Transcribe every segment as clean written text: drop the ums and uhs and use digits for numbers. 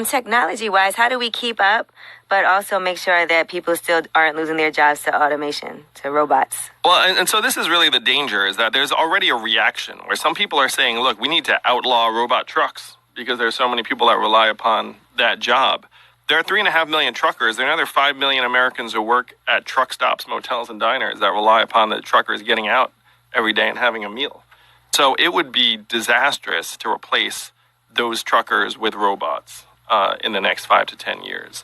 Technology-wise, how do we keep up, but also make sure that people still aren't losing their jobs to automation, to robots? Well, and so this is really the danger, is that there's already a reaction where some people are saying, look, we need to outlaw robot trucks because there's so many people that rely upon that job. There are 3.5 million truckers. There are another 5 million Americans who work at truck stops, motels, and diners that rely upon the truckers getting out every day and having a meal. So it would be disastrous to replace those truckers with robots in the next 5 to 10 years.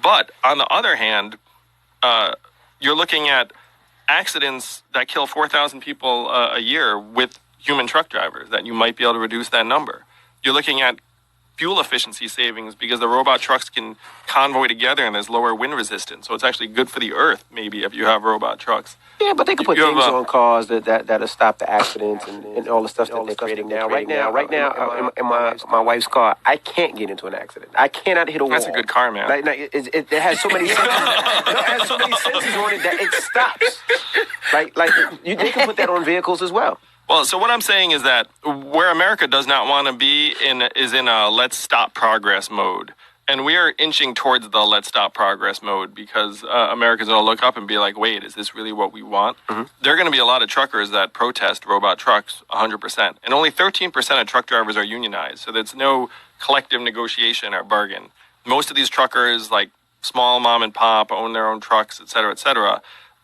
But on the other hand, you're looking at accidents that kill 4,000 people a year with human truck drivers, that you might be able to reduce that number. You're looking at fuel efficiency savings because the robot trucks can convoy together and there's lower wind resistance. So it's actually good for the earth, maybe, if you have robot trucks. Yeah, but they could put things on cars that'll stop the accidents and all the stuff that they're creating now. Right now, in my wife's car, I can't get into an accident. I cannot hit a wall. That's a good car, man. It has so many sensors. It has so many sensors on it that it stops. They can put that on vehicles as well. Well, so what I'm saying is that where America does not want to be is in a let's stop progress mode. And we are inching towards the let's stop progress mode because Americans will look up and be like, wait, is this really what we want? Mm-hmm. There are going to be a lot of truckers that protest robot trucks 100%. And only 13% of truck drivers are unionized. So there's no collective negotiation or bargain. Most of these truckers, like small mom and pop, own their own trucks, et cetera, et cetera.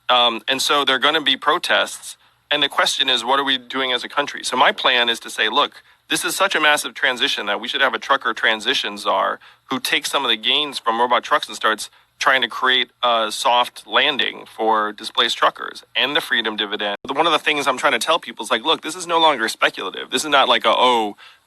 And so there are going to be protests. And the question is, what are we doing as a country? So my plan is to say, look, this is such a massive transition that we should have a trucker transition czar who takes some of the gains from robot trucks and starts trying to create a soft landing for displaced truckers and the freedom dividend. One of the things I'm trying to tell people is like, look, this is no longer speculative. This is not like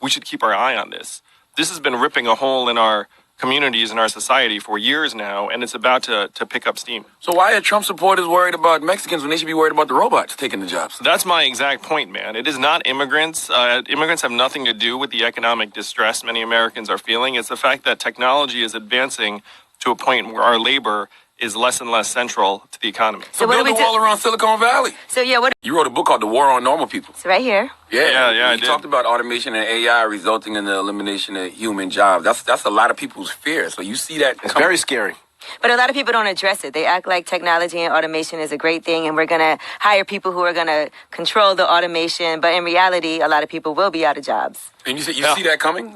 we should keep our eye on this. This has been ripping a hole in our communities in our society for years now, and it's about to pick up steam. So why are Trump supporters worried about Mexicans when they should be worried about the robots taking the jobs? That's my exact point, man. It is not immigrants. Immigrants have nothing to do with the economic distress many Americans are feeling. It's the fact that technology is advancing to a point where our labor is less and less central to the economy. So build the wall around Silicon Valley. So yeah, you wrote a book called The War on Normal People. It's right here. Yeah. You talked about automation and AI resulting in the elimination of human jobs. That's a lot of people's fear. So you see that it's very scary. But a lot of people don't address it. They act like technology and automation is a great thing, and we're going to hire people who are going to control the automation. But in reality, a lot of people will be out of jobs. And you see that coming?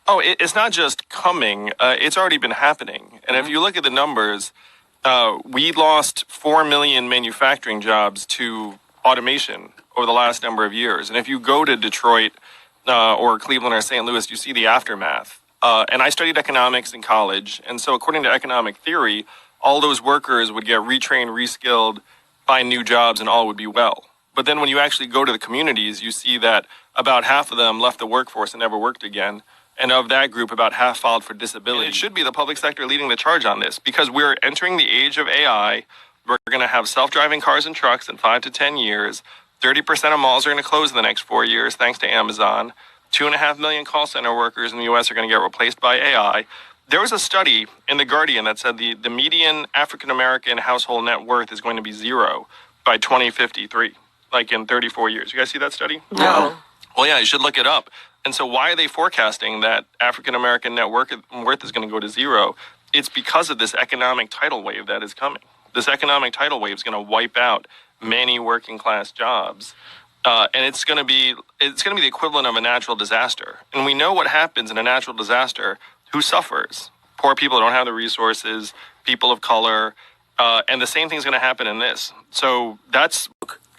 It's not just coming. It's already been happening. And if you look at the numbers, we lost 4 million manufacturing jobs to automation over the last number of years. And if you go to Detroit or Cleveland or St. Louis, you see the aftermath. And I studied economics in college. And so according to economic theory, all those workers would get retrained, reskilled, find new jobs, and all would be well. But then when you actually go to the communities, you see that about half of them left the workforce and never worked again. And of that group, about half filed for disability. And it should be the public sector leading the charge on this because we're entering the age of AI. We're going to have self-driving cars and trucks in 5 to 10 years. 30% of malls are going to close in the next 4 years thanks to Amazon. 2.5 million call center workers in the U.S. are going to get replaced by AI. There was a study in The Guardian that said the median African-American household net worth is going to be zero by 2053, like in 34 years. You guys see that study? No. Well, yeah, you should look it up. And so why are they forecasting that African-American net worth is going to go to zero? It's because of this economic tidal wave that is coming. This economic tidal wave is going to wipe out many working-class jobs. And it's going to be the equivalent of a natural disaster. And we know what happens in a natural disaster. Who suffers? Poor people who don't have the resources, people of color, and the same thing is going to happen in this. So that's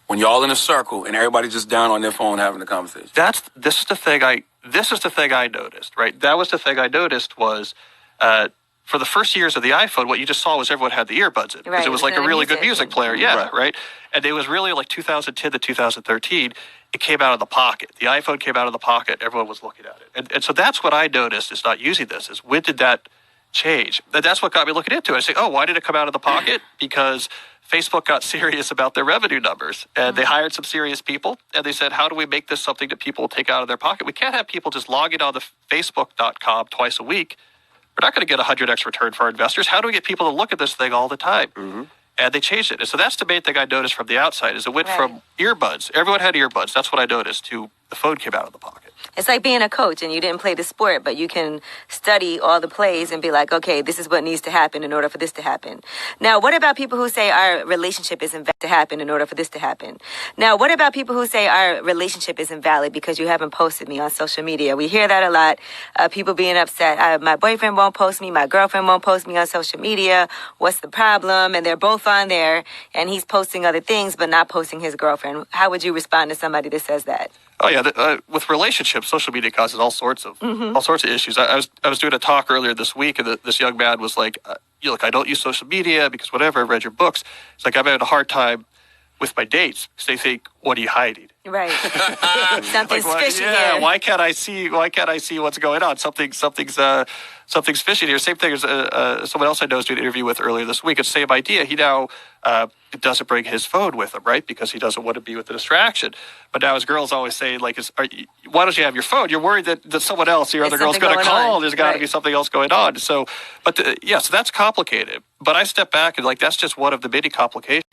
when you're all in a circle and everybody's just down on their phone having a conversation. This is the thing I noticed, right? That was the thing I noticed was for the first years of the iPhone, what you just saw was everyone had the earbuds in because it was like a really good music player. Yeah, right. And it was really like 2010 to 2013. It came out of the pocket. The iPhone came out of the pocket. Everyone was looking at it. And so that's what I noticed is not using this is when did that change? That's what got me looking into it. I say, why did it come out of the pocket? Because Facebook got serious about their revenue numbers and they hired some serious people and they said, how do we make this something that people will take out of their pocket? We can't have people just logging on to Facebook.com twice a week. We're not going to get 100x return for our investors. How do we get people to look at this thing all the time? Mm-hmm. And they changed it. And so that's the main thing I noticed from the outside is it went from earbuds. Everyone had earbuds. That's what I noticed to the phone came out of the pocket. It's like being a coach and you didn't play the sport, but you can study all the plays and be like, okay, this is what needs to happen in order for this to happen. Now, what about people who say our relationship is invalid to happen in order for this to happen? Now, what about people who say our relationship is invalid because you haven't posted me on social media? We hear that a lot. People being upset. My boyfriend won't post me. My girlfriend won't post me on social media. What's the problem? And they're both on there and he's posting other things, but not posting his girlfriend. How would you respond to somebody that says that? Oh yeah, with relationships, social media causes all sorts of issues. I was doing a talk earlier this week, and this young man was like, "Look, I don't use social media because whatever. I've read your books. It's like I've had a hard time with my dates because they think, what are you hiding? Right. Something's fishy yeah, here. Why can't I see what's going on? Something's fishy here. Same thing as someone else I know was doing an interview with earlier this week. It's the same idea. He now doesn't bring his phone with him, right? Because he doesn't want to be with the distraction. But now his girl's always saying, like, why don't you have your phone? You're worried that someone else, your other girl's going to call. There's got to be something else going on. So, so that's complicated. But I step back and that's just one of the many complications.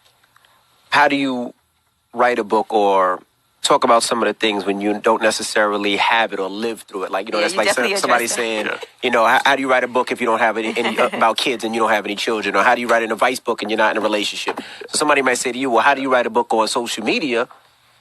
How do you write a book or talk about some of the things when you don't necessarily have it or live through it? Like, that's like somebody saying, how do you write a book if you don't have any about kids and you don't have any children? Or how do you write an advice book and you're not in a relationship? So somebody might say to you, well, how do you write a book on social media,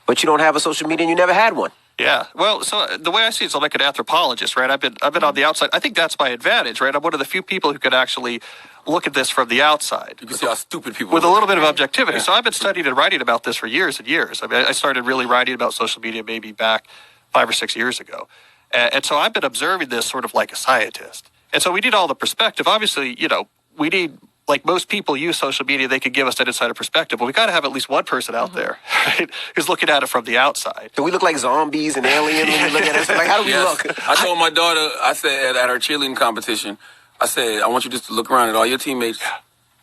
but you don't have a social media and you never had one? Yeah. Well, so the way I see it is I'm like an anthropologist, right? I've been on the outside. I think that's my advantage, right? I'm one of the few people who could actually look at this from the outside. You can see how stupid people with a little bit of objectivity. Yeah. So I've been studying and writing about this for years and years. I mean, I started really writing about social media maybe back 5 or 6 years ago. And so I've been observing this sort of like a scientist. And so we need all the perspective. Obviously, we need, like most people use social media, they can give us that insider perspective. But we got to have at least one person out there, right, who's looking at it from the outside. Do we look like zombies and aliens when we look at us? Like, how do we look? I told my daughter, I said at her cheerleading competition, I said, I want you just to look around at all your teammates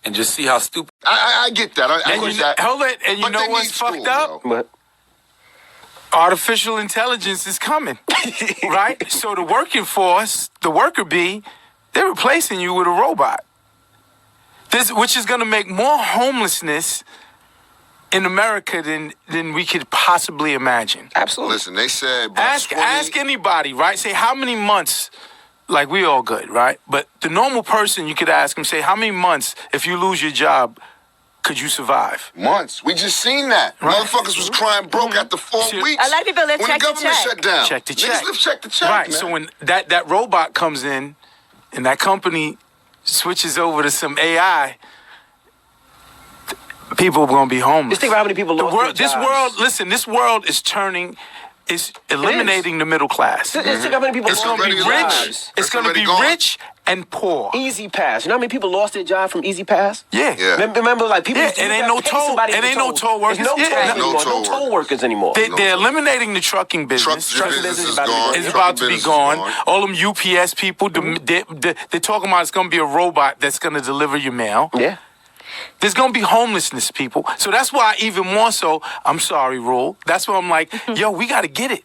and just see how stupid. I get that. I get that. Hold it. And you know what's fucked up? What? Artificial intelligence is coming, right? So the working force, the worker bee, they're replacing you with a robot. Which is going to make more homelessness in America than we could possibly imagine. Absolutely. Listen, they said... Ask anybody, right? Say, how many months... Like, we all good, right? But the normal person, you could ask them, say, how many months, if you lose your job, could you survive? Months. We just seen that. Right. Motherfuckers was crying broke after 4 weeks. A lot of people live check to check. When the government shut down. Check to check. Niggas live check to check, right, man. so when that robot comes in and that company switches over to some AI, people are going to be homeless. Just think about how many people lost their jobs. This world is turning... It's eliminating the middle class. Think how many people it's going to be rich. It's going to be rich and poor. Easy Pass. You know how many people lost their job from Easy Pass? Yeah. Remember, like people. Yeah, it ain't no toll. It ain't no toll workers. No toll workers anymore. They're eliminating the trucking business. Trucking business is gone. It's about to be gone. All them UPS people. They're talking about it's going to be a robot that's going to deliver your mail. Yeah. There's going to be homelessness, people. So that's why even more so, I'm sorry, Rule. That's why I'm like, yo, we got to get it.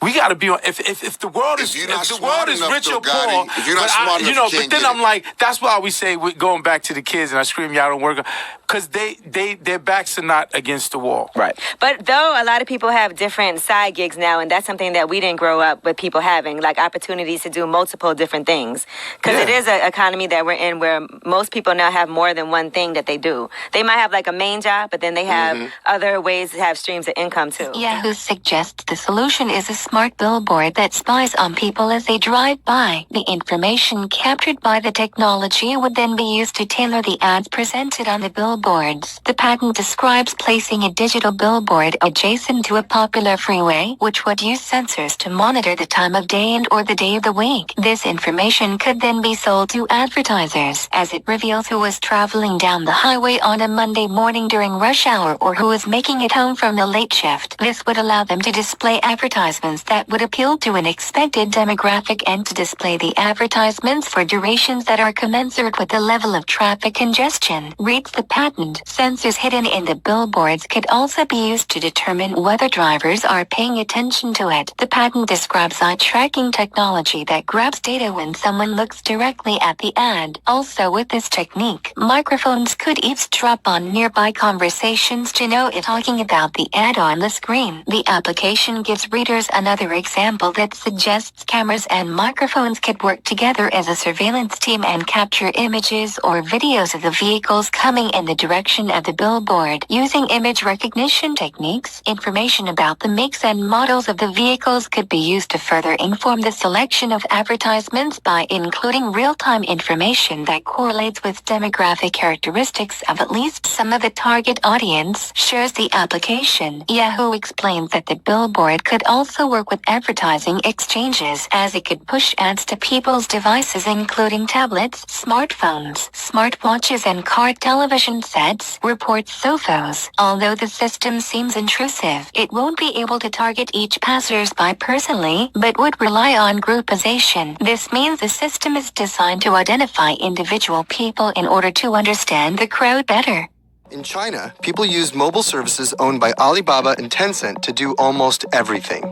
We got to be on. If the world is rich or poor, if you're not smart enough, but then I'm like, that's why we say we're going back to the kids, and I scream, y'all don't work, because their backs are not against the wall. Right. But though a lot of people have different side gigs now, and that's something that we didn't grow up with people having, like opportunities to do multiple different things. Because it is an economy that we're in where most people now have more than one thing that they do. They might have like a main job, but then they have other ways to have streams of income too. Yahoo suggests the solution is a smart billboard that spies on people as they drive by. The information captured by the technology would then be used to tailor the ads presented on the billboards. The patent describes placing a digital billboard adjacent to a popular freeway, which would use sensors to monitor the time of day and or the day of the week. This information could then be sold to advertisers, as it reveals who is traveling down the highway on a Monday morning during rush hour or who is making it home from the late shift. This would allow them to display advertisements that would appeal to an expected demographic and to display the advertisements for durations that are commensurate with the level of traffic congestion. Reads the patent. Sensors hidden in the billboards could also be used to determine whether drivers are paying attention to it. The patent describes eye tracking technology that grabs data when someone looks directly at the ad. Also, with this technique, microphones could eavesdrop on nearby conversations to know if talking about the ad on the screen. The application gives readers a another example that suggests cameras and microphones could work together as a surveillance team and capture images or videos of the vehicles coming in the direction of the billboard. Using image recognition techniques, information about the makes and models of the vehicles could be used to further inform the selection of advertisements by including real-time information that correlates with demographic characteristics of at least some of the target audience, shares the application. Yahoo explains that the billboard could also work with advertising exchanges, as it could push ads to people's devices including tablets, smartphones, smartwatches and car television sets, reports Sophos. Although the system seems intrusive, it won't be able to target each passersby personally, but would rely on groupization. This means the system is designed to identify individual people in order to understand the crowd better. In China, people use mobile services owned by Alibaba and Tencent to do almost everything.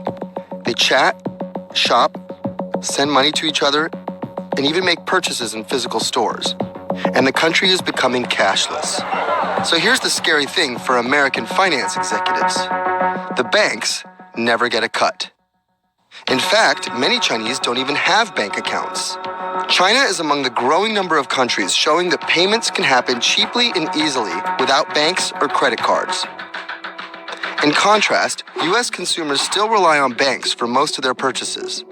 They chat, shop, send money to each other, and even make purchases in physical stores. And the country is becoming cashless. So here's the scary thing for American finance executives. The banks never get a cut. In fact, many Chinese don't even have bank accounts. China is among the growing number of countries showing that payments can happen cheaply and easily without banks or credit cards. In contrast, U.S. consumers still rely on banks for most of their purchases.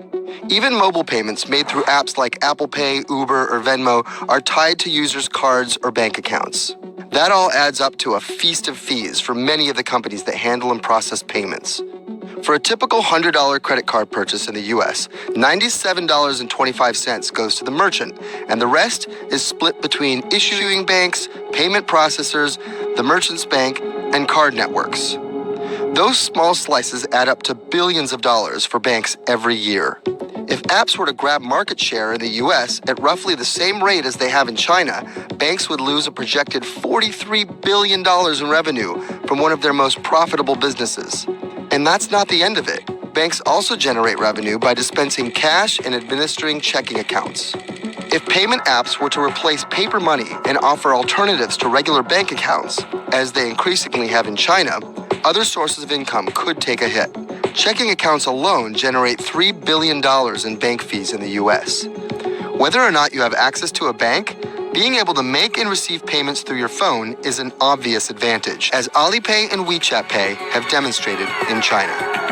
Even mobile payments made through apps like Apple Pay, Uber, or Venmo are tied to users' cards or bank accounts. That all adds up to a feast of fees for many of the companies that handle and process payments. For a typical $100 credit card purchase in the U.S., $97.25 goes to the merchant, and the rest is split between issuing banks, payment processors, the merchant's bank, and card networks. Those small slices add up to billions of dollars for banks every year. If apps were to grab market share in the U.S. at roughly the same rate as they have in China, banks would lose a projected $43 billion in revenue from one of their most profitable businesses. And that's not the end of it. Banks also generate revenue by dispensing cash and administering checking accounts. If payment apps were to replace paper money and offer alternatives to regular bank accounts, as they increasingly have in China, other sources of income could take a hit. Checking accounts alone generate $3 billion in bank fees in the U.S. Whether or not you have access to a bank, being able to make and receive payments through your phone is an obvious advantage, as Alipay and WeChat Pay have demonstrated in China.